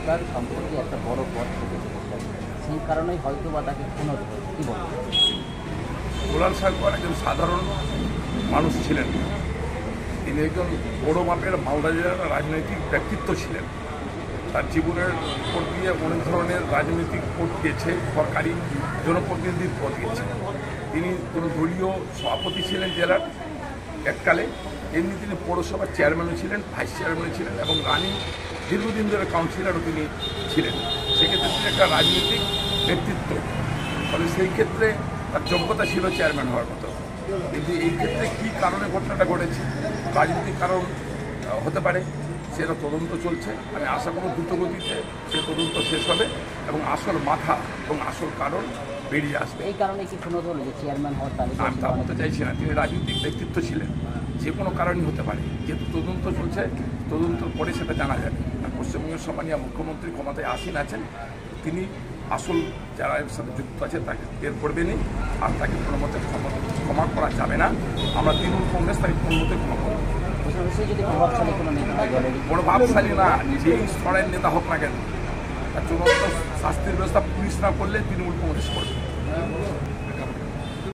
সরকার সম্প্রতি একটা বড় পদ পেয়েছে, সেই কারণেই হয়তো বা তাকে খুন হতে হয়, কী বলবো? দুলাল সরকার একজন সাধারণ মানুষ ছিলেন। তিনি একজন বড় মাপের মালদা জেলার রাজনৈতিক ব্যক্তিত্ব ছিলেন। তার জীবনের উপর দিয়ে অনেক ধরনের রাজনৈতিক পদ দিয়েছে, সরকারি জনপ্রতিনিধির পদ দিয়েছে। তিনি কোনো দলীয় সভাপতি ছিলেন জেলার এককালে, এমনি তিনি পৌরসভার চেয়ারম্যানও ছিলেন, ভাইস চেয়ারম্যানও ছিলেন এবং রানিং দীর্ঘদিন ধরে কাউন্সিলরও তিনি ছিলেন। সেক্ষেত্রে তিনি একটা রাজনৈতিক ব্যক্তিত্ব, ফলে সেই ক্ষেত্রে তার যোগ্যতা ছিল চেয়ারম্যান হওয়ার মতো। কিন্তু এই ক্ষেত্রে কী কারণে ঘটনাটা ঘটেছে, রাজনৈতিক কারণ হতে পারে, সেটা তদন্ত চলছে। আমি আশা করব দ্রুতগতিতে সে তদন্ত শেষ হবে এবং আসল মাথা এবং আসল কারণ বেরিয়ে আসবে। এই কারণে কি খুন হতে হলো যে চেয়ারম্যান হওয়ার তালিকা? আমি তা বলতে চাইছি না, তিনি রাজনৈতিক ব্যক্তিত্ব ছিলেন, যে কোনো কারণই হতে পারে। যেহেতু তদন্ত চলছে, তদন্তর পরে সেটা জানা যাবে। আর পশ্চিমবঙ্গের সম্মানীয় মুখ্যমন্ত্রী ক্ষমতায় আসীন আছেন, তিনি আসল যারা এর সাথে যুক্ত আছে তাকে বের করবেনই, আর তাকে কোনো মতে ক্ষমা করা যাবে না। আমরা তৃণমূল কংগ্রেস তাকে কোনো মতে ক্ষমা করব। যদি প্রভাবশালী কোনো নেতা প্রভাবশালী না, যেই স্তরের নেতা হোক না কেন, তার চূড়ান্ত শাস্তির ব্যবস্থা পুলিশ না করলে তৃণমূল কংগ্রেস করবে।